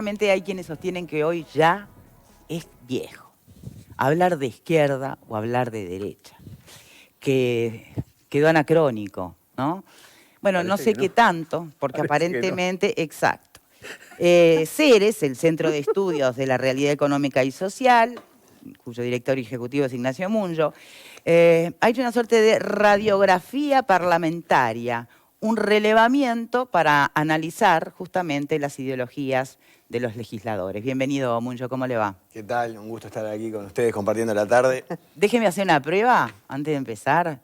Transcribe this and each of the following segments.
Realmente hay quienes sostienen que hoy ya es viejo hablar de izquierda o hablar de derecha, que quedó anacrónico, ¿no? Bueno, no sé qué tanto, porque aparentemente, exacto. CERES, el Centro de Estudios de la Realidad Económica y Social, cuyo director ejecutivo es Ignacio Munjo, ha hecho una suerte de radiografía parlamentaria, un relevamiento para analizar justamente las ideologías de los legisladores. Bienvenido, Munjo, ¿cómo le va? ¿Qué tal? Un gusto estar aquí con ustedes compartiendo la tarde. Déjeme hacer una prueba antes de empezar.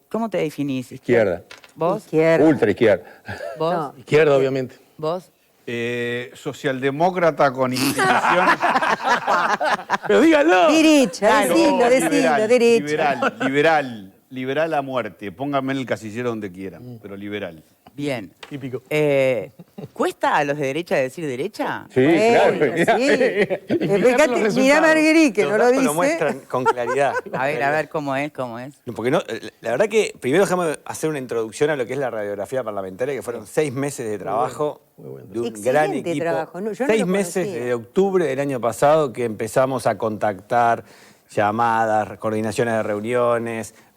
¿Cómo te definís? Izquierda. ¿Vos? Izquierda. Ultra izquierda. ¿Vos? No. Izquierda, obviamente. ¿Vos? Socialdemócrata con inclinación. Pero díganlo. Derecha, decilo, derecha. Liberal a muerte. Pónganme en el casillero donde quieran, pero liberal. Bien. Típico. ¿Cuesta a los de derecha decir derecha? Sí, Bueno, claro. sí. Mirá a Marguerite, que Los no lo datos dice. lo muestran con claridad. A ver, ¿cómo es? Porque no, la verdad que primero déjame hacer una introducción a lo que es la radiografía parlamentaria, que fueron 6 meses de trabajo de un Excelente gran equipo. trabajo. No, yo no 6 lo meses conocía. desde octubre del año pasado que empezamos a contactar llamadas, coordinaciones de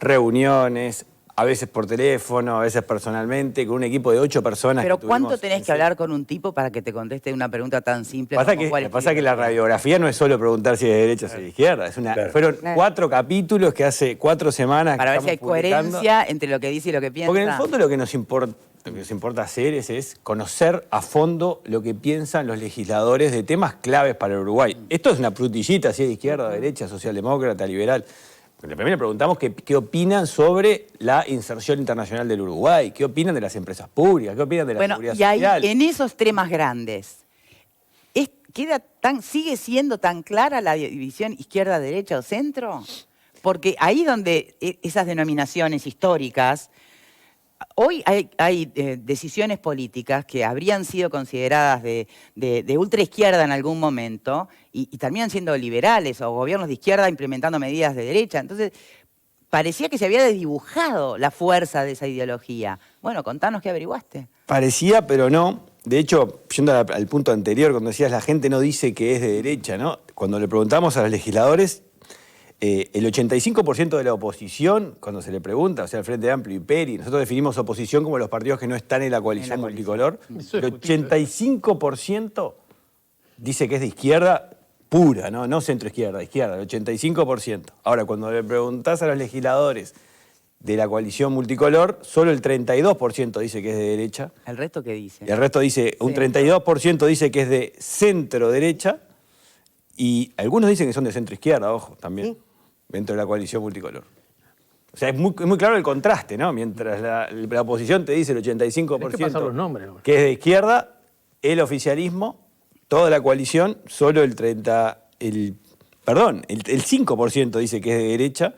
reuniones, a veces por teléfono, a veces personalmente, con un equipo de 8 personas. Pero que ¿cuánto tuvimos tenés en que hablar con un tipo para que te conteste una pregunta tan simple Pasa como que, cuál es tu pasa que la ideología? radiografía no es solo preguntar si es de derecha o si es de izquierda. Fueron 4 capítulos que hace 4 semanas Para que ver si hay estamos publicando. coherencia entre lo que dice y lo que piensa. Porque en el fondo lo que nos importa hacer es conocer a fondo lo que piensan los legisladores de temas claves para el Uruguay. Esto es una frutillita, si es de izquierda, derecha, socialdemócrata, liberal. Primero le preguntamos qué opinan sobre la inserción internacional del Uruguay, qué opinan de las empresas públicas, qué opinan de la seguridad y ahí, social. en esos temas grandes, ¿sigue siendo tan clara la división izquierda, derecha o centro? Porque ahí donde esas denominaciones históricas, hoy hay decisiones políticas que habrían sido consideradas de ultraizquierda en algún momento y terminan siendo liberales o gobiernos de izquierda implementando medidas de derecha. Entonces, parecía que se había desdibujado la fuerza de esa ideología. Bueno, contanos qué averiguaste. Parecía, pero no. De hecho, yendo al punto anterior, cuando decías la gente no dice que es de derecha, ¿no? Cuando le preguntamos a los legisladores, el 85% de la oposición, cuando se le pregunta, o sea, el Frente Amplio y Peri, nosotros definimos oposición como los partidos que no están en la coalición multicolor, el 85% dice que es de izquierda pura, no centro-izquierda, izquierda, el 85%. Ahora, cuando le preguntás a los legisladores de la coalición multicolor, solo el 32% dice que es de derecha. ¿El resto qué dice? Y el resto dice, un 32% dice que es de centro-derecha y algunos dicen que son de centro-izquierda, ojo, también, dentro de la coalición multicolor. O sea, es muy claro el contraste, ¿no? Mientras la oposición te dice el 85% Tenés que pasar los nombres, ¿no? que es de izquierda, el oficialismo, toda la coalición, solo el 5% dice que es de derecha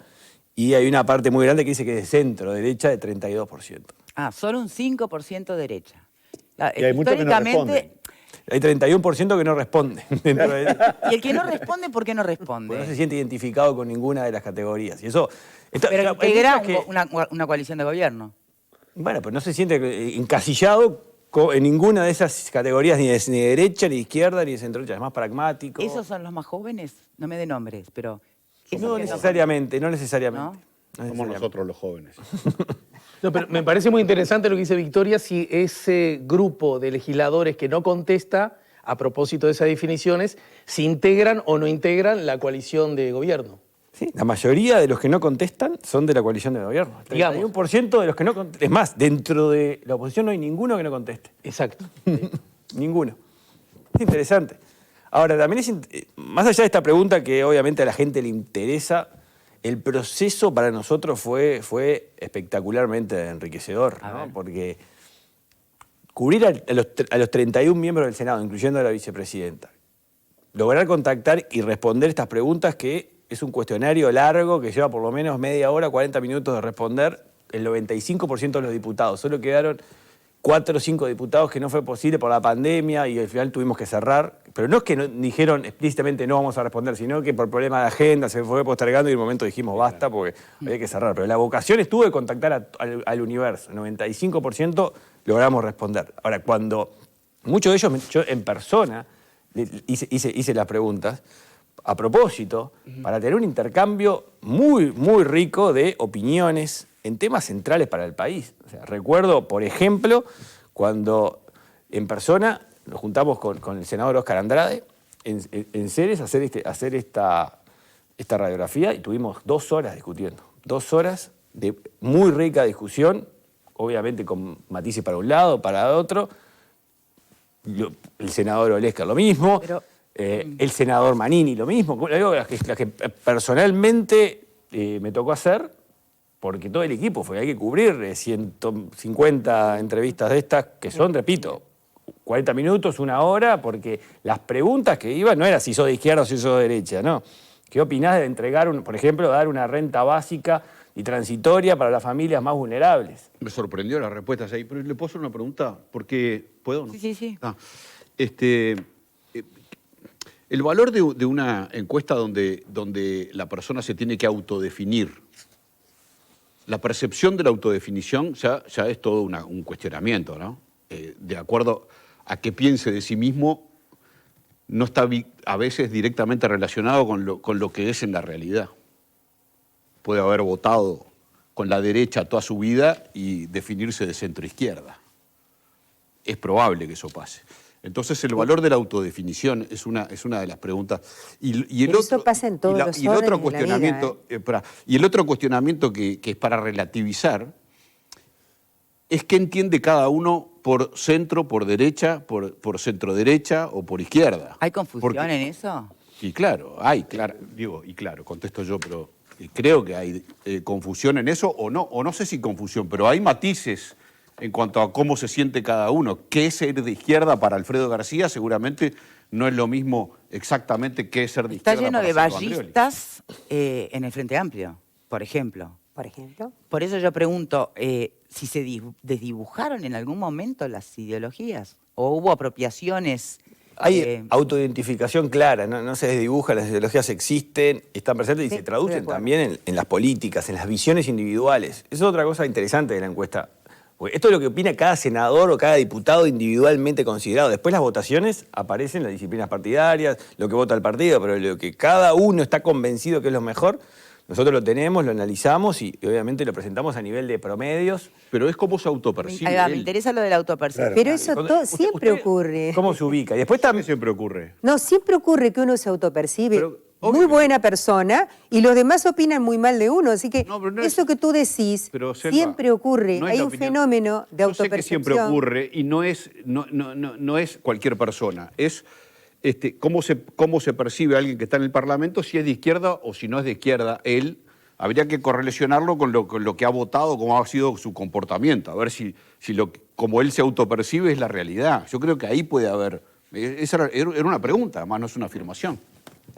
y hay una parte muy grande que dice que es de centro-derecha, de 32%. Ah, solo un 5% derecha. Y hay muchos que no responden. Hay 31% que no responde. Dentro de... Y el que no responde, ¿por qué no responde? Porque no se siente identificado con ninguna de las categorías. Y eso, Pero hay integra muchos que- una coalición de gobierno. Bueno, pues no se siente encasillado en ninguna de esas categorías, ni de derecha, ni de izquierda, ni de centro-derecha. Es más pragmático. ¿Esos son los más jóvenes? No me dé nombres, pero... esos No que necesariamente, no necesariamente. ¿No? No Somos necesariamente. nosotros los jóvenes. No, pero me parece muy interesante lo que dice Victoria, si ese grupo de legisladores que no contesta, a propósito de esas definiciones, si integran o no integran la coalición de gobierno. Sí, la mayoría de los que no contestan son de la coalición de gobierno. El Digamos. 31% de los que no contestan. Es más, dentro de la oposición no hay ninguno que no conteste. Exacto. Ninguno. Es interesante. Ahora, también más allá de esta pregunta que obviamente a la gente le interesa, el proceso para nosotros fue espectacularmente enriquecedor, ¿no? Porque cubrir a los 31 miembros del Senado, incluyendo a la vicepresidenta, lograr contactar y responder estas preguntas, que es un cuestionario largo que lleva por lo menos media hora, 40 minutos de responder, el 95% de los diputados. Solo quedaron 4 o 5 diputados que no fue posible por la pandemia y al final tuvimos que cerrar. Pero no es que dijeron explícitamente no vamos a responder, sino que por problema de agenda se fue postergando y en un momento dijimos basta porque había que cerrar. Pero la vocación estuvo de contactar al universo. 95% logramos responder. Ahora, cuando Muchos de ellos, yo en persona hice las preguntas a propósito, para tener un intercambio muy, muy rico de opiniones en temas centrales para el país. O sea, recuerdo, por ejemplo, cuando en persona nos juntamos con el senador Óscar Andrade en Ceres a hacer esta radiografía y tuvimos 2 horas discutiendo. 2 horas de muy rica discusión, obviamente con matices para un lado, para otro. El senador Olesker lo mismo, Pero, el senador Manini lo mismo. Las que personalmente me tocó hacer, porque todo el equipo hay que cubrir 150 entrevistas de estas, que son, repito, 40 minutos, 1 hora, porque las preguntas que iban no era si sos de izquierda o si sos de derecha, no. ¿Qué opinás de entregar, por ejemplo, dar una renta básica y transitoria para las familias más vulnerables? Me sorprendió las respuestas ahí, pero le puedo hacer una pregunta, porque ¿puedo? ¿No? Sí. El valor de una encuesta donde la persona se tiene que autodefinir, la percepción de la autodefinición ya es todo un cuestionamiento, ¿no? De acuerdo a qué piense de sí mismo, no está a veces directamente relacionado con lo que es en la realidad. Puede haber votado con la derecha toda su vida y definirse de centro-izquierda. Es probable que eso pase. Entonces, el valor de la autodefinición es una de las preguntas. Pero eso pasa en todos los órdenes de la vida, Y el otro cuestionamiento que es para relativizar es qué entiende cada uno por centro, por derecha, por centro-derecha o por izquierda. ¿Hay confusión en eso? Y claro, contesto yo, pero creo que hay confusión en eso, o no sé si confusión, pero hay matices en cuanto a cómo se siente cada uno. ¿Qué es ser de izquierda para Alfredo García? Seguramente no es lo mismo exactamente qué es ser de izquierda para Está lleno de Sergio Andreoli. ballistas en el Frente Amplio, por ejemplo. por ejemplo. Por eso yo pregunto, si se desdibujaron en algún momento las ideologías o hubo apropiaciones. Hay autoidentificación clara, no se desdibuja, las ideologías existen, están presentes y Sí, se traducen estoy de acuerdo. también en las políticas, en las visiones individuales. Eso es otra cosa interesante de la encuesta. Porque esto es lo que opina cada senador o cada diputado individualmente considerado. Después las votaciones aparecen las disciplinas partidarias, lo que vota el partido, pero lo que cada uno está convencido que es lo mejor, nosotros lo tenemos, lo analizamos y obviamente lo presentamos a nivel de promedios. Pero es cómo se autopercibe Ahí va, me él. interesa lo de la autopercepción. Pero eso siempre Usted, ocurre. ¿Cómo se ubica? Y después ¿Qué también siempre ocurre? No, siempre ocurre que uno se autopercibe Pero, obvio muy que buena persona y los demás opinan muy mal de uno. Así que No, pero no es- eso que tú decís Pero, Selva, siempre ocurre. no es Hay la un opinión. fenómeno de Yo sé autopercepción. que siempre ocurre y no es cualquier persona. Es cómo se percibe alguien que está en el Parlamento, si es de izquierda o si no es de izquierda. Él habría que correlacionarlo con lo que ha votado, cómo ha sido su comportamiento. A ver si como él se autopercibe es la realidad. Yo creo que ahí puede haber. Esa era una pregunta, además no es una afirmación.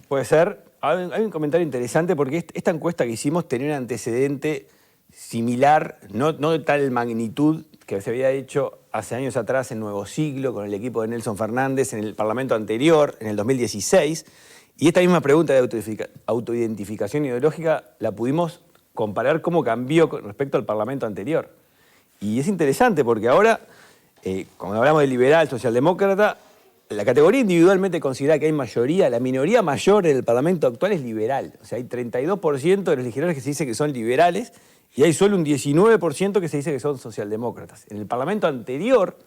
puede ser. Hay un comentario interesante porque esta encuesta que hicimos tenía un antecedente similar, no de tal magnitud que se había hecho hace años atrás en Nuevo Siglo con el equipo de Nelson Fernández en el Parlamento anterior, en el 2016. Y esta misma pregunta de autoidentificación ideológica la pudimos comparar cómo cambió con respecto al Parlamento anterior. Y es interesante porque ahora, cuando hablamos de liberal, socialdemócrata, la categoría individualmente considera que hay mayoría, la minoría mayor en el Parlamento actual es liberal. O sea, hay 32% de los legisladores que se dice que son liberales y hay solo un 19% que se dice que son socialdemócratas. En el Parlamento anterior,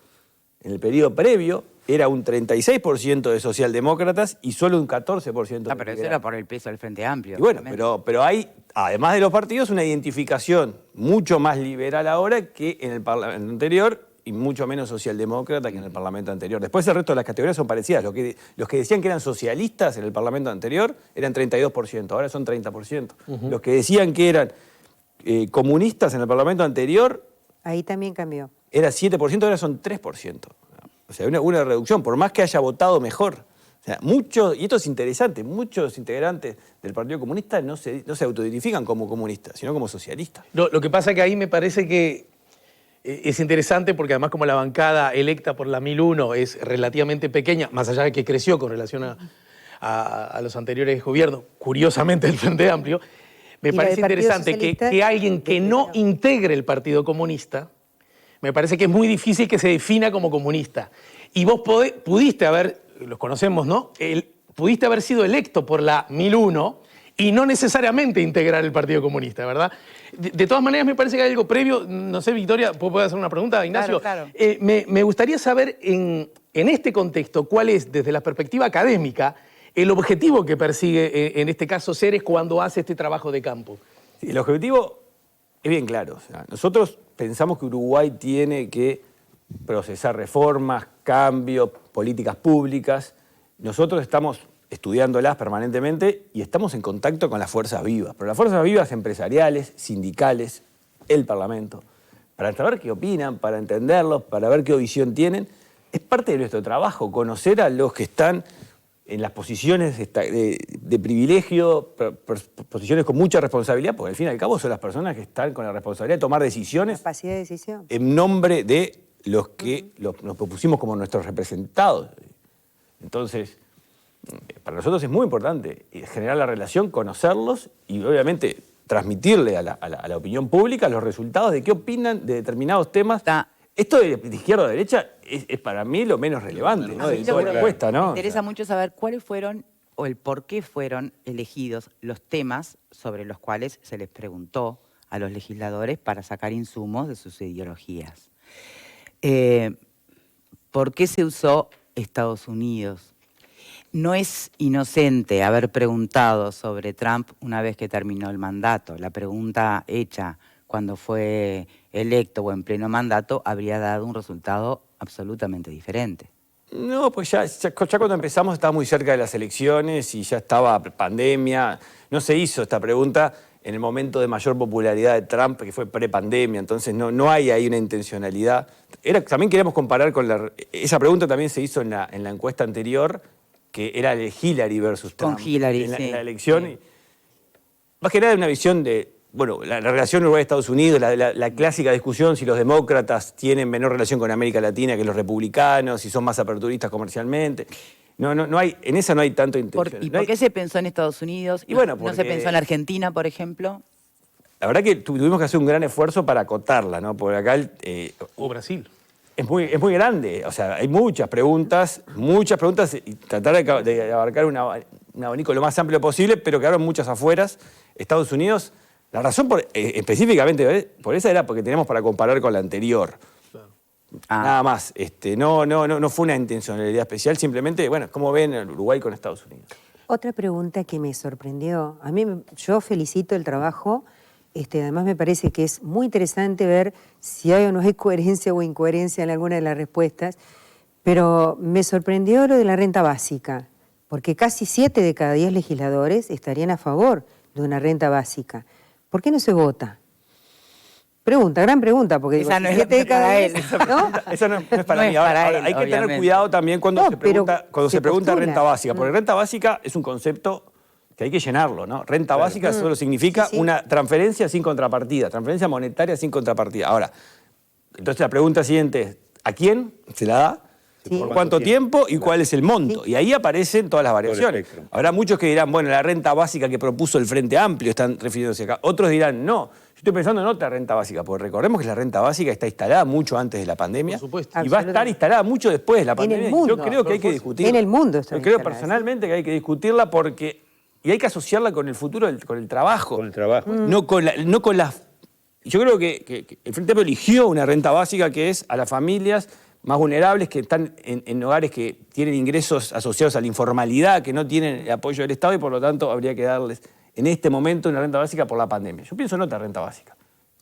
en el periodo previo, era un 36% de socialdemócratas y solo un 14% de Pero eso liberales. era por el peso del Frente Amplio. Y bueno, obviamente. pero hay, además de los partidos, una identificación mucho más liberal ahora que en el Parlamento anterior y mucho menos socialdemócrata que en el Parlamento anterior. Después el resto de las categorías son parecidas. Los que decían que eran socialistas en el Parlamento anterior eran 32%, ahora son 30%. Los que decían que eran comunistas en el Parlamento anterior Ahí también cambió. era 7%, ahora son 3%. O sea, una reducción, por más que haya votado mejor. O sea, y esto es interesante, muchos integrantes del Partido Comunista no se autoidentifican como comunistas, sino como socialistas. Lo que pasa que ahí me parece que es interesante porque además como la bancada electa por la 1001 es relativamente pequeña, más allá de que creció con relación a los anteriores gobiernos, curiosamente el Frente Amplio, me Y la parece del Partido interesante Socialista, que alguien que no integre el Partido Comunista, me parece que es muy difícil que se defina como comunista. y vos pudiste haber, los conocemos, ¿no? Pudiste haber sido electo por la 1001 y no necesariamente integrar el Partido Comunista, ¿verdad? De todas maneras, me parece que hay algo previo. No sé, Victoria, ¿puedo hacer una pregunta, Ignacio? Claro. Me gustaría saber, en este contexto, cuál es, desde la perspectiva académica, el objetivo que persigue, en este caso, Ceres cuando hace este trabajo de campo. Sí, el objetivo es bien claro. O sea, nosotros pensamos que Uruguay tiene que procesar reformas, cambios, políticas públicas. Nosotros estamos estudiándolas permanentemente y estamos en contacto con las fuerzas vivas. Pero las fuerzas vivas empresariales, sindicales, el Parlamento, para saber qué opinan, para entenderlos, para ver qué visión tienen. Es parte de nuestro trabajo, conocer a los que están en las posiciones de privilegio, posiciones con mucha responsabilidad, porque al fin y al cabo son las personas que están con la responsabilidad de tomar decisiones. Capacidad de decisión. En nombre de los que nos propusimos como nuestros representados. Entonces, para nosotros es muy importante generar la relación, conocerlos y obviamente transmitirle a la opinión pública los resultados de qué opinan de determinados temas. Esto de izquierda o derecha es para mí lo menos relevante, ¿no? De toda la encuesta, ¿no? Me interesa mucho saber cuáles fueron o el por qué fueron elegidos los temas sobre los cuales se les preguntó a los legisladores para sacar insumos de sus ideologías. ¿Por qué se usó Estados Unidos? No es inocente haber preguntado sobre Trump una vez que terminó el mandato. La pregunta hecha cuando fue electo o en pleno mandato habría dado un resultado absolutamente diferente. No, pues ya cuando empezamos estaba muy cerca de las elecciones y ya estaba pandemia. No se hizo esta pregunta en el momento de mayor popularidad de Trump, que fue prepandemia, entonces no hay ahí una intencionalidad. También queríamos comparar con esa pregunta también se hizo en la encuesta anterior, que era de Hillary versus Trump. Con Hillary, en la elección. Sí. Más que nada una visión de, bueno, la relación Uruguay-Estados Unidos, la clásica discusión si los demócratas tienen menor relación con América Latina que los republicanos, si son más aperturistas comercialmente. No hay, en esa no hay tanto intención. ¿Y por qué se pensó en Estados Unidos? Y bueno, ¿No se pensó en Argentina, por ejemplo? La verdad que tuvimos que hacer un gran esfuerzo para acotarla, ¿no? Porque acá O Brasil. Es muy grande, o sea, hay muchas preguntas y tratar de abarcar un abanico lo más amplio posible, pero quedaron muchas afueras. Estados Unidos, la razón específicamente por esa era porque teníamos para comparar con la anterior. Claro. Nada más, no fue una intencionalidad especial, simplemente, bueno, ¿cómo ven el Uruguay con Estados Unidos? Otra pregunta que me sorprendió, yo felicito el trabajo. Además me parece que es muy interesante ver si hay o no hay coherencia o incoherencia en alguna de las respuestas, pero me sorprendió lo de la renta básica, porque casi 7 de cada 10 legisladores estarían a favor de una renta básica. ¿Por qué no se vota? Gran pregunta, porque esa digo, no 7 de cada 10, ¿no? Esa no es para mí. Ahora, hay que tener cuidado también cuando se pregunta renta básica, porque renta básica es un concepto que hay que llenarlo, ¿no? Renta básica solo significa una transferencia sin contrapartida, transferencia monetaria sin contrapartida. Ahora, entonces la pregunta siguiente es, ¿a quién se la da? ¿Por cuánto tiempo? ¿Y cuál es el monto? Y ahí aparecen todas las variaciones. Habrá muchos que dirán, bueno, la renta básica que propuso el Frente Amplio están refiriéndose acá. Otros dirán, no, yo estoy pensando en otra renta básica, porque recordemos que la renta básica está instalada mucho antes de la pandemia. Por supuesto. Y va a estar instalada mucho después de la pandemia. En el mundo. Yo creo que hay que discutirla. En el mundo está Yo creo instalada, personalmente que hay que discutirla porque... Y hay que asociarla con el futuro, con el trabajo. Con el trabajo. No con las... Yo creo que el Frente Amplio eligió una renta básica que es a las familias más vulnerables que están en hogares que tienen ingresos asociados a la informalidad, que no tienen el apoyo del Estado y por lo tanto habría que darles en este momento una renta básica por la pandemia. Yo pienso en otra renta básica,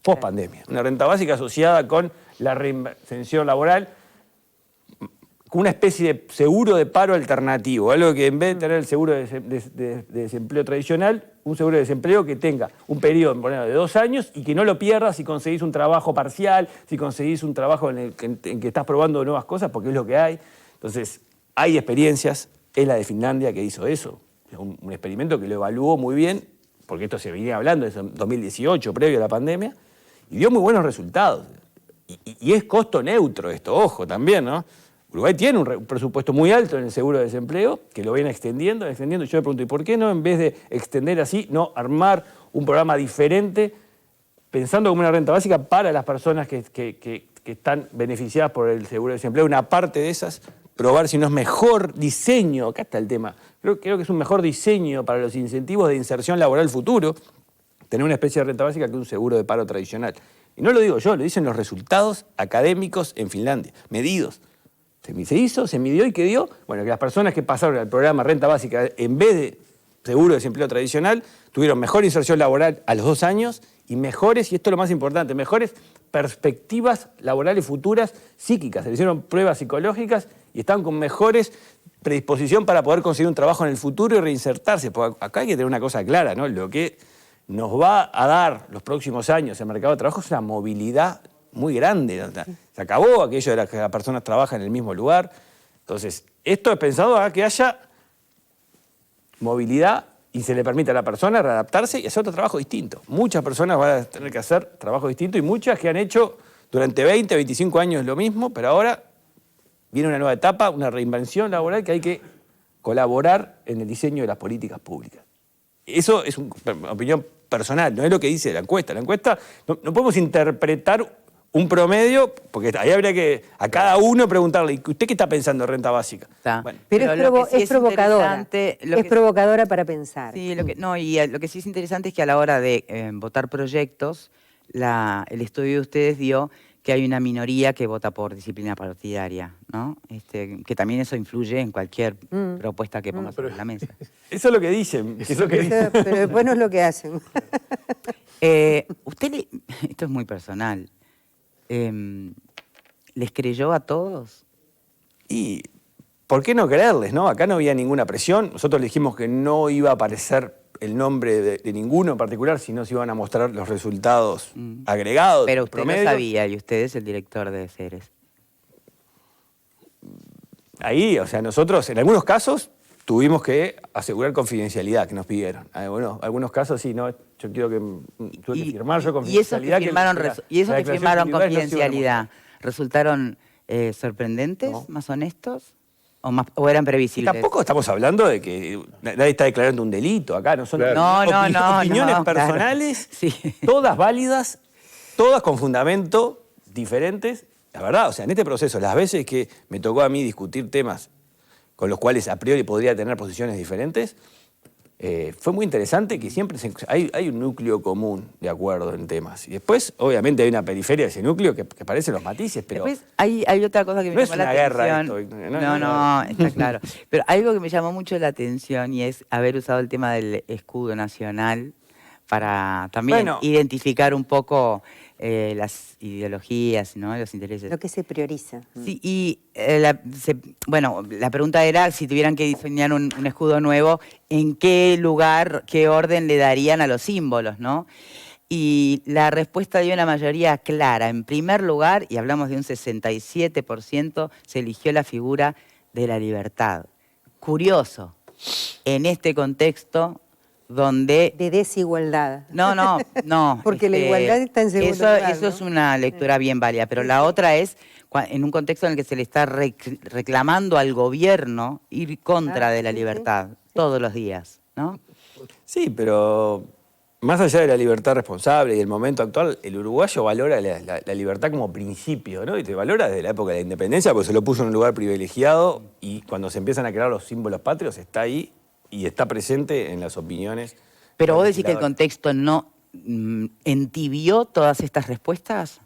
post-pandemia. Una renta básica asociada con la reinserción laboral, con una especie de seguro de paro alternativo, algo que en vez de tener el seguro de desempleo tradicional, un seguro de desempleo que tenga un periodo de 2 años y que no lo pierdas si conseguís un trabajo parcial, si conseguís un trabajo en que estás probando nuevas cosas, porque es lo que hay. Entonces, hay experiencias, es la de Finlandia que hizo eso, un experimento que lo evaluó muy bien, porque esto se venía hablando desde 2018, previo a la pandemia, y dio muy buenos resultados. Y es costo neutro esto, ojo, también, ¿no? Uruguay tiene un presupuesto muy alto en el seguro de desempleo, que lo viene extendiendo. Yo me pregunto, ¿y por qué no, en vez de extender así, no armar un programa diferente, pensando como una renta básica para las personas que están beneficiadas por el seguro de desempleo, una parte de esas, probar si no es mejor diseño, acá está el tema, creo que es un mejor diseño para los incentivos de inserción laboral futuro, tener una especie de renta básica que un seguro de paro tradicional. Y no lo digo yo, lo dicen los resultados académicos en Finlandia, medidos. Se hizo, se midió y ¿qué dio? Bueno, que las personas que pasaron al programa renta básica en vez de seguro de desempleo tradicional, tuvieron mejor inserción laboral a los 2 años y mejores, y esto es lo más importante, mejores perspectivas laborales futuras psíquicas. Se le hicieron pruebas psicológicas y están con mejores predisposición para poder conseguir un trabajo en el futuro y reinsertarse. Porque acá hay que tener una cosa clara, ¿no? Lo que nos va a dar los próximos años el mercado de trabajo es una movilidad muy grande. Se acabó aquello de que las personas trabajan en el mismo lugar. Entonces, esto es pensado a que haya movilidad y se le permite a la persona readaptarse y hacer otro trabajo distinto. Muchas personas van a tener que hacer trabajo distinto y muchas que han hecho durante 20, 25 años lo mismo, pero ahora viene una nueva etapa, una reinvención laboral que hay que colaborar en el diseño de las políticas públicas. Eso es una opinión personal, no es lo que dice la encuesta. La encuesta no podemos interpretar un promedio, porque ahí habría que a cada uno preguntarle, ¿usted qué está pensando en renta básica? Bueno, pero lo que sí es provocadora. interesante, Es provocadora para pensar. Sí, lo que sí es interesante es que a la hora de votar proyectos, el estudio de ustedes dio que hay una minoría que vota por disciplina partidaria, ¿no? Que también eso influye en cualquier propuesta que ponga sobre la mesa. Eso es lo que dicen. Pero después no es lo que hacen. Esto es muy personal. ¿Les creyó a todos? Y, ¿por qué no creerles, no? Acá no había ninguna presión. Nosotros le dijimos que no iba a aparecer el nombre de ninguno en particular, sino se iban a mostrar los resultados agregados. Pero usted promedios. lo sabía y usted es el director de Ceres. Ahí, o sea, nosotros en algunos casos tuvimos que asegurar confidencialidad que nos pidieron. Bueno, algunos casos sí, no, yo quiero que tuve que firmar yo confidencialidad. Y esos que firmaron confidencialidad, ¿resultaron sorprendentes, más honestos? ¿O eran previsibles? Tampoco estamos hablando de que nadie está declarando un delito acá, no son opiniones personales, sí. Todas válidas, todas con fundamento diferentes. La verdad, o sea, en este proceso, las veces que me tocó a mí discutir temas con los cuales a priori podría tener posiciones diferentes, fue muy interesante que siempre hay un núcleo común de acuerdo en temas. Y después, obviamente, hay una periferia de ese núcleo que parecen los matices, pero... Después hay otra cosa que me llamó la atención. No es una guerra esto. No, está claro. Pero algo que me llamó mucho la atención y es haber usado el tema del escudo nacional para también identificar un poco las ideologías, ¿no? Los intereses. Lo que se prioriza. Sí, y la pregunta era si tuvieran que diseñar un escudo nuevo, ¿en qué lugar, qué orden le darían a los símbolos, ¿no? Y la respuesta dio una mayoría clara. En primer lugar, y hablamos de un 67%, se eligió la figura de la libertad. Curioso, en este contexto donde... De desigualdad. No. Porque la igualdad está en segundo lugar, Eso es una lectura bien válida, pero la otra es en un contexto en el que se le está reclamando al gobierno ir contra de la libertad todos los días, ¿no? Sí, pero más allá de la libertad responsable y el momento actual, el uruguayo valora la libertad como principio, ¿no? Y te valora desde la época de la independencia porque se lo puso en un lugar privilegiado y cuando se empiezan a crear los símbolos patrios está ahí y está presente en las opiniones. Pero vos decís que el contexto no entibió todas estas respuestas.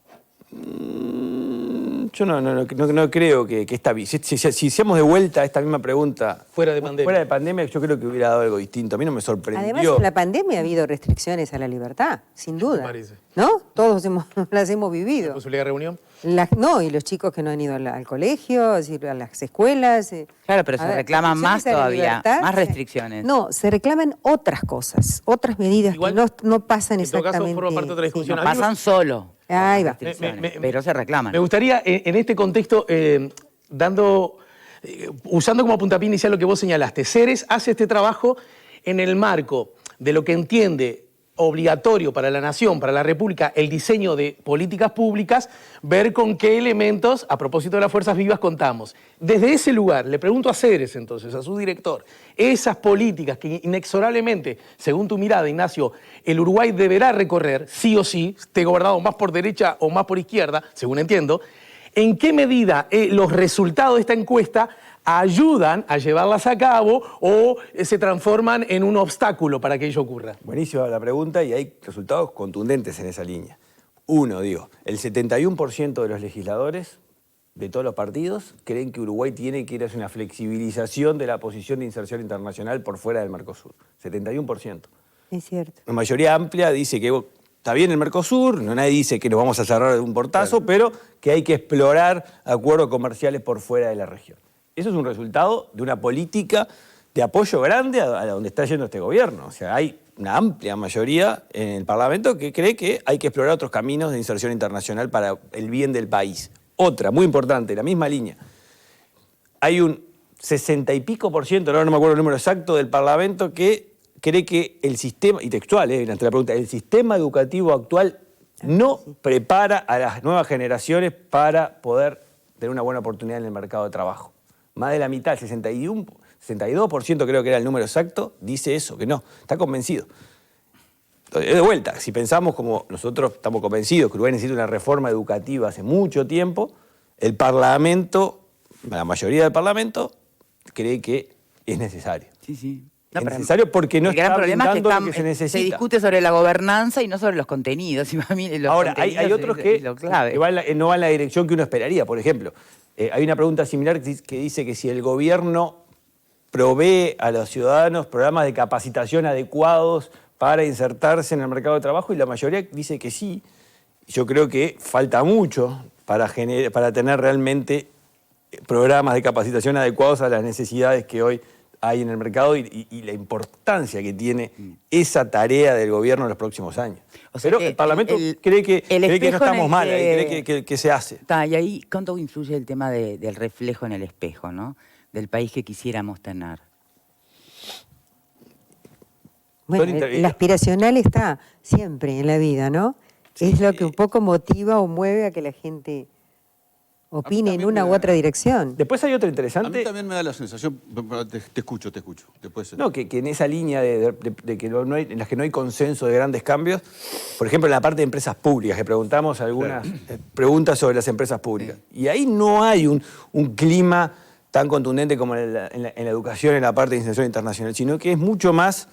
Yo no creo que esta... Si hacemos de vuelta esta misma pregunta... Fuera de pandemia, yo creo que hubiera dado algo distinto. A mí no me sorprendió. Además, en la pandemia ha habido restricciones a la libertad, sin duda. Me parece. ¿No? Todos las hemos vivido. ¿Posibilidad de reunión? Y los chicos que no han ido al colegio, es decir, a las escuelas. Claro, pero se reclaman más todavía, más restricciones. No, se reclaman otras cosas, otras medidas Igual, que no pasan en todo caso, exactamente. forma parte de otra discusión. No pasan solo. Ahí va. Pero se reclaman. Me gustaría, en este contexto, usando como puntapié inicial lo que vos señalaste, Ceres hace este trabajo en el marco de lo que entiende obligatorio para la nación, para la república, el diseño de políticas públicas, ver con qué elementos, a propósito de las fuerzas vivas, contamos. Desde ese lugar, le pregunto a Ceres entonces, a su director, esas políticas que inexorablemente, según tu mirada, Ignacio, el Uruguay deberá recorrer, sí o sí, esté gobernado más por derecha o más por izquierda, según entiendo, ¿En qué medida los resultados de esta encuesta ayudan a llevarlas a cabo o se transforman en un obstáculo para que ello ocurra? Buenísima la pregunta y hay resultados contundentes en esa línea. Uno, digo, el 71% de los legisladores de todos los partidos creen que Uruguay tiene que ir hacia una flexibilización de la posición de inserción internacional por fuera del Mercosur. 71%. Es cierto. La mayoría amplia dice que está bien el Mercosur, no nadie dice que nos vamos a cerrar de un portazo, pero que hay que explorar acuerdos comerciales por fuera de la región. Eso es un resultado de una política de apoyo grande a donde está yendo este gobierno. O sea, hay una amplia mayoría en el Parlamento que cree que hay que explorar otros caminos de inserción internacional para el bien del país. Otra, muy importante, la misma línea. Hay un 60 y pico %, no me acuerdo el número exacto, del Parlamento que cree que el sistema, y textual, ante la pregunta, el sistema educativo actual no prepara a las nuevas generaciones para poder tener una buena oportunidad en el mercado de trabajo. Más de la mitad, el 62% creo que era el número exacto, dice eso, que no, está convencido. Entonces, de vuelta, si pensamos como nosotros estamos convencidos que Uruguay necesita una reforma educativa hace mucho tiempo, el Parlamento, la mayoría del Parlamento, cree que es necesario. Sí, sí. Es necesario porque no el gran está problema es brindando que lo que se necesita. se discute sobre la gobernanza y no sobre los contenidos. Y para mí los Ahora, hay contenidos otros es que lo clave. no van en la dirección que uno esperaría. Por ejemplo, hay una pregunta similar que dice que si el gobierno provee a los ciudadanos programas de capacitación adecuados para insertarse en el mercado de trabajo, y la mayoría dice que sí. Yo creo que falta mucho para tener realmente programas de capacitación adecuados a las necesidades que hoy hay en el mercado y la importancia que tiene esa tarea del gobierno en los próximos años. O sea pero que el Parlamento cree que no estamos mal, cree que se hace. Y ahí, ¿cuánto influye el tema del reflejo en el espejo, ¿no? Del país que quisiéramos tener? Bueno, el aspiracional está siempre en la vida, ¿no? Sí, es lo que un poco motiva o mueve a que la gente opine en una u otra dirección. Después hay otra A interesante. mí también me da la sensación, te escucho. Después, No, que en esa línea de que en las que no hay consenso de grandes cambios, por ejemplo, en la parte de empresas públicas, que preguntamos algunas preguntas sobre las empresas públicas. Y ahí no hay un clima tan contundente como en la educación, en la parte de inserción internacional, sino que es mucho más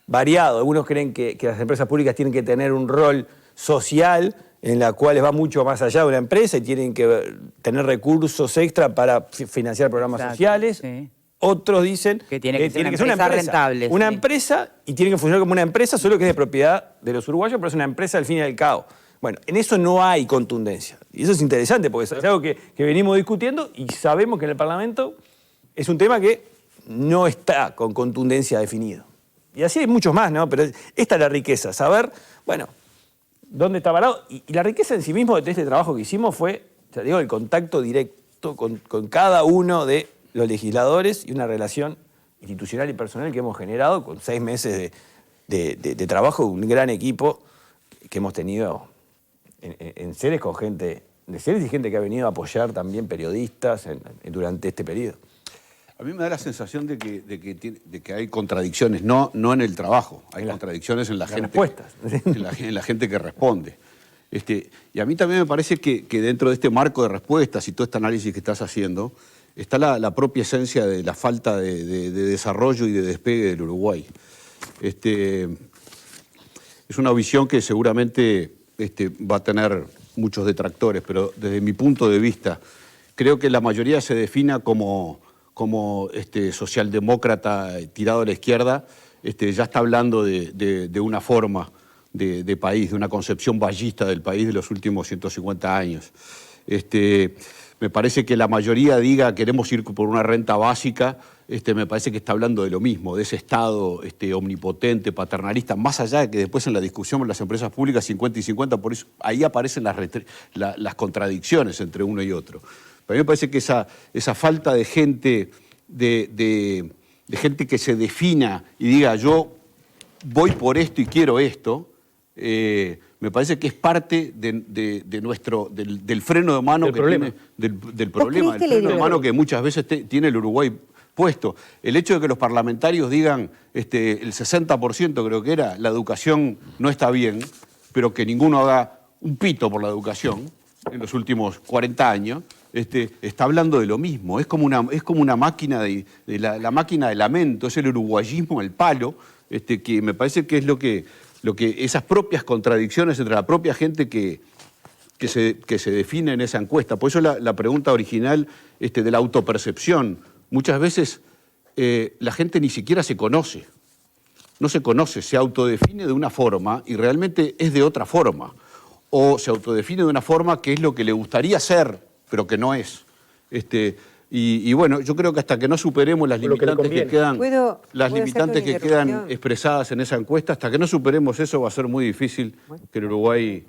variado. Algunos creen que las empresas públicas tienen que tener un rol social en la cual va mucho más allá de una empresa y tienen que tener recursos extra para financiar programas sociales. Sí. Otros dicen que tiene que ser una empresa rentable. Una sí. empresa y tiene que funcionar como una empresa, solo que es de propiedad de los uruguayos, pero es una empresa al fin y al cabo. Bueno, en eso no hay contundencia. Y eso es interesante porque es algo que venimos discutiendo y sabemos que en el Parlamento es un tema que no está con contundencia definido. Y así hay muchos más, ¿no? Pero esta es la riqueza, saber, bueno, dónde está parado. Y la riqueza en sí mismo de este trabajo que hicimos fue, ya digo, el contacto directo con cada uno de los legisladores y una relación institucional y personal que hemos generado con 6 meses de trabajo, un gran equipo que hemos tenido en seres con gente, de seres y gente que ha venido a apoyar también periodistas durante este periodo. A mí me da la sensación de que hay contradicciones, no en el trabajo, hay contradicciones en la gente. Respuestas. En la gente que responde. Y a mí también me parece que dentro de este marco de respuestas y todo este análisis que estás haciendo, está la propia esencia de la falta de desarrollo y de despegue del Uruguay. Es una visión que seguramente va a tener muchos detractores, pero desde mi punto de vista, creo que la mayoría se defina como socialdemócrata tirado a la izquierda, ya está hablando de una forma de país, de una concepción vallista del país de los últimos 150 años. Me parece que la mayoría diga queremos ir por una renta básica, me parece que está hablando de lo mismo, de ese Estado omnipotente, paternalista, más allá de que después en la discusión en las empresas públicas 50 y 50, por eso ahí aparecen las contradicciones entre uno y otro. Pero a mí me parece que esa falta de gente, de gente que se defina y diga yo voy por esto y quiero esto, me parece que es parte del freno de mano del problema. del problema, del freno de mano que muchas veces tiene el Uruguay puesto. El hecho de que los parlamentarios digan, el 60% creo que era, la educación no está bien, pero que ninguno haga un pito por la educación, en los últimos 40 años, está hablando de lo mismo. Es como una máquina la máquina de lamento, es el uruguayismo al palo, que me parece que es lo que esas propias contradicciones entre la propia gente que se define en esa encuesta. Por eso la pregunta original de la autopercepción. Muchas veces la gente ni siquiera se conoce. No se conoce, se autodefine de una forma y realmente es de otra forma. O se autodefine de una forma que es lo que le gustaría ser, pero que no es. Y bueno, yo creo que hasta que no superemos las limitantes que quedan, expresadas en esa encuesta, hasta que no superemos eso va a ser muy difícil que el Uruguay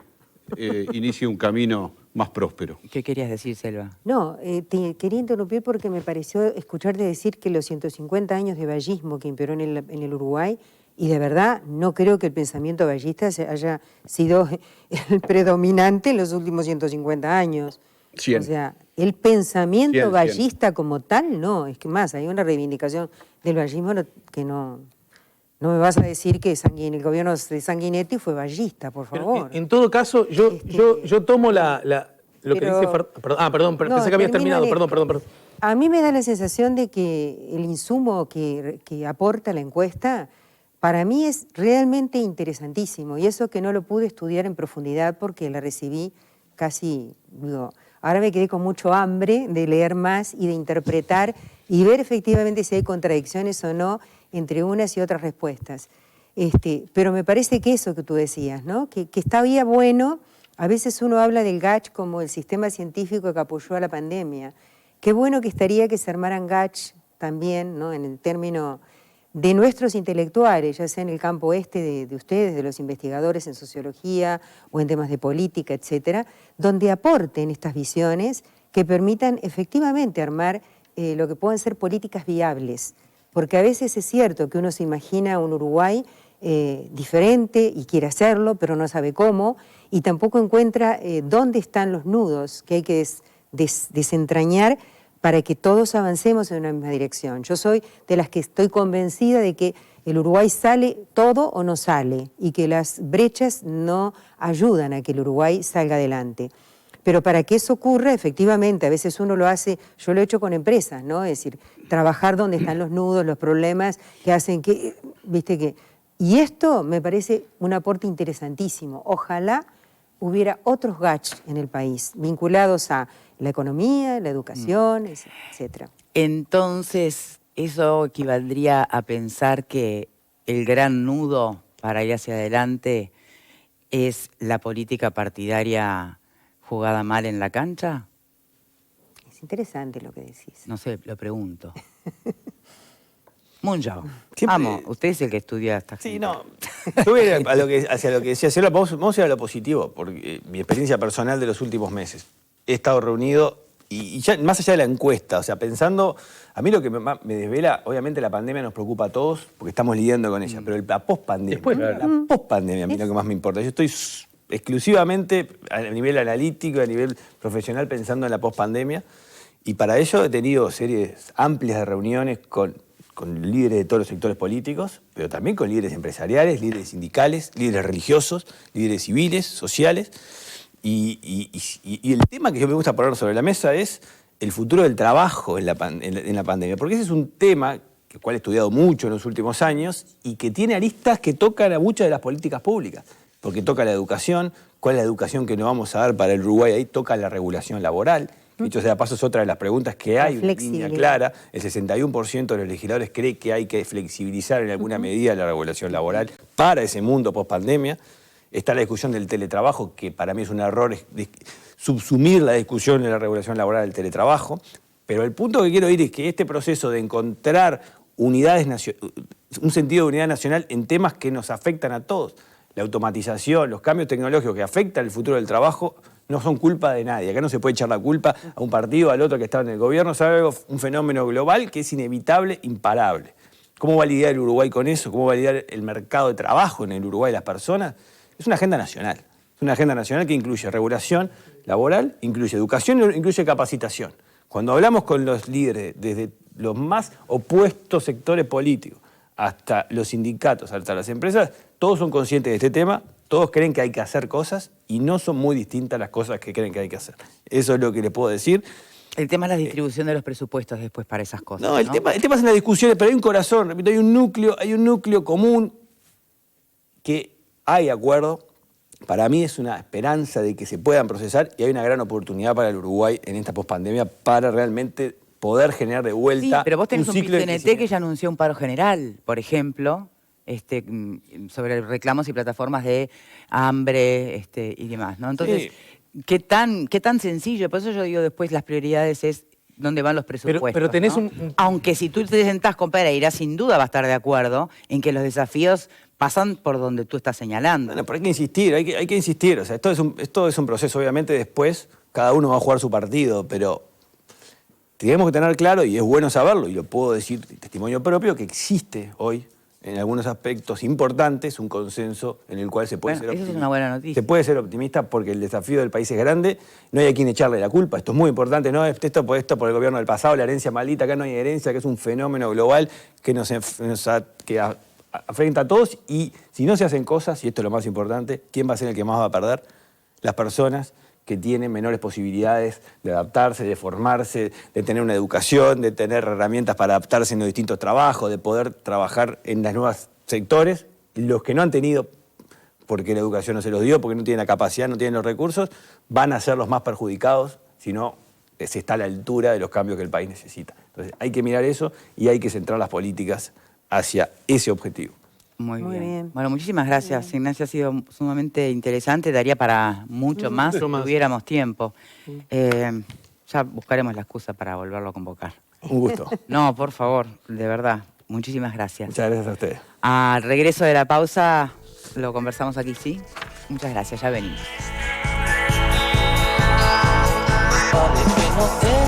inicie un camino más próspero. ¿Qué querías decir, Selva? No, te quería interrumpir porque me pareció escucharte decir que los 150 años de vallismo que imperó en el Uruguay, y de verdad no creo que el pensamiento vallista haya sido el predominante en los últimos 150 años. 100. O sea, el pensamiento 100. vallista como tal, no, es que más, hay una reivindicación del vallismo que no me vas a decir que el gobierno de Sanguinetti fue vallista, por favor. En todo caso, yo tomo lo que dice perdón, pensé que habías terminado, perdón. A mí me da la sensación de que el insumo que aporta la encuesta, para mí es realmente interesantísimo, y eso que no lo pude estudiar en profundidad porque la recibí casi, ahora me quedé con mucho hambre de leer más y de interpretar y ver efectivamente si hay contradicciones o no entre unas y otras respuestas. Pero me parece que eso que tú decías, ¿no? Que está bien bueno, a veces uno habla del GACH como el sistema científico que apoyó a la pandemia. Qué bueno que estaría que se armaran GACH también, ¿no? En el término de nuestros intelectuales, ya sea en el campo de ustedes, de los investigadores en sociología o en temas de política, etcétera, donde aporten estas visiones que permitan efectivamente armar lo que pueden ser políticas viables. Porque a veces es cierto que uno se imagina un Uruguay diferente y quiere hacerlo, pero no sabe cómo, y tampoco encuentra dónde están los nudos que hay que desentrañar para que todos avancemos en una misma dirección. Yo soy de las que estoy convencida de que el Uruguay sale todo o no sale, y que las brechas no ayudan a que el Uruguay salga adelante. Pero para que eso ocurra, efectivamente, a veces uno lo hace, yo lo he hecho con empresas, ¿no? Es decir, trabajar donde están los nudos, los problemas que hacen que, y esto me parece un aporte interesantísimo. Ojalá hubiera otros GACH en el país, vinculados a la economía, la educación, etcétera. Entonces, eso equivaldría a pensar que el gran nudo para ir hacia adelante es la política partidaria jugada mal en la cancha. Es interesante lo que decís. No sé, lo pregunto. Munjao, Siempre- usted es el que estudia estas Sí, cosas. no. Yo voy a ir hacia lo que decía Selva. Vamos a ir a lo positivo, porque mi experiencia personal de los últimos meses. He estado reunido y ya más allá de la encuesta, o sea, pensando, a mí lo que me desvela, obviamente la pandemia nos preocupa a todos, porque estamos lidiando con ella, pero la pospandemia, la pospandemia a mí es lo que más me importa. Yo estoy exclusivamente a nivel analítico, a nivel profesional, pensando en la pospandemia, y para ello he tenido series amplias de reuniones con líderes de todos los sectores políticos, pero también con líderes empresariales, líderes sindicales, líderes religiosos, líderes civiles, sociales. Y el tema que yo me gusta poner sobre la mesa es el futuro del trabajo en la pandemia, porque ese es un tema el cual he estudiado mucho en los últimos años y que tiene aristas que tocan a muchas de las políticas públicas, porque toca la educación, cuál es la educación que nos vamos a dar para el Uruguay, ahí toca la regulación laboral. Dicho sea de paso, es otra de las preguntas que hay, una línea clara. El 61% de los legisladores cree que hay que flexibilizar en alguna medida la regulación laboral para ese mundo post-pandemia. Está la discusión del teletrabajo, que para mí es un error subsumir la discusión de la regulación laboral del teletrabajo. Pero el punto que quiero ir es que este proceso de encontrar un sentido de unidad nacional en temas que nos afectan a todos, la automatización, los cambios tecnológicos que afectan el futuro del trabajo, no son culpa de nadie. Acá no se puede echar la culpa a un partido, al otro que está en el gobierno. Es un fenómeno global que es inevitable, imparable. ¿Cómo va a lidiar el Uruguay con eso? ¿Cómo va a lidiar el mercado de trabajo en el Uruguay las personas? Es una agenda nacional. Es una agenda nacional que incluye regulación laboral, incluye educación y incluye capacitación. Cuando hablamos con los líderes, desde los más opuestos sectores políticos hasta los sindicatos, hasta las empresas, todos son conscientes de este tema Todos creen que hay que hacer cosas y no son muy distintas las cosas que creen que hay que hacer. Eso es lo que les puedo decir. El tema es la distribución de los presupuestos después para esas cosas. No, el tema es en las discusiones, pero hay un corazón, repito, hay un núcleo común que hay acuerdo. Para mí es una esperanza de que se puedan procesar y hay una gran oportunidad para el Uruguay en esta pospandemia para realmente poder generar de vuelta. Sí, pero vos tenés un ciclo de PCNT que crecimiento. ya anunció un paro general, por ejemplo, sobre reclamos y plataformas de hambre y demás, ¿no? Entonces, ¿qué tan sencillo? Por eso yo digo después las prioridades es dónde van los presupuestos. Pero tenés ¿no? Aunque si tú te sentás con Pereira, sin duda va a estar de acuerdo en que los desafíos pasan por donde tú estás señalando. Bueno, pero hay que insistir, hay que insistir. O sea, esto es un proceso, obviamente, después cada uno va a jugar su partido, pero tenemos que tener claro, y es bueno saberlo, y lo puedo decir de testimonio propio, que existe hoy, en algunos aspectos importantes, un consenso en el cual se puede ser Eso optimista. es una buena noticia. Se puede ser optimista porque el desafío del país es grande, no hay a quien echarle la culpa, esto es muy importante, no es esto por el gobierno del pasado, la herencia maldita, acá no hay herencia, que es un fenómeno global que afecta a todos, y si no se hacen cosas, y esto es lo más importante, ¿quién va a ser el que más va a perder? Las personas que tienen menores posibilidades de adaptarse, de formarse, de tener una educación, de tener herramientas para adaptarse en los distintos trabajos, de poder trabajar en los nuevos sectores. Los que no han tenido, porque la educación no se los dio, porque no tienen la capacidad, no tienen los recursos, van a ser los más perjudicados si no se está a la altura de los cambios que el país necesita. Entonces hay que mirar eso y hay que centrar las políticas hacia ese objetivo. Muy Muy bien. bien. Bueno, muchísimas gracias, Ignacio. Ha sido sumamente interesante. Daría para mucho más si tuviéramos tiempo. Ya buscaremos la excusa para volverlo a convocar. Un gusto. No, por favor, de verdad. Muchísimas gracias. Muchas gracias a ustedes. Al regreso de la pausa, lo conversamos aquí, ¿sí? Muchas gracias, ya venimos.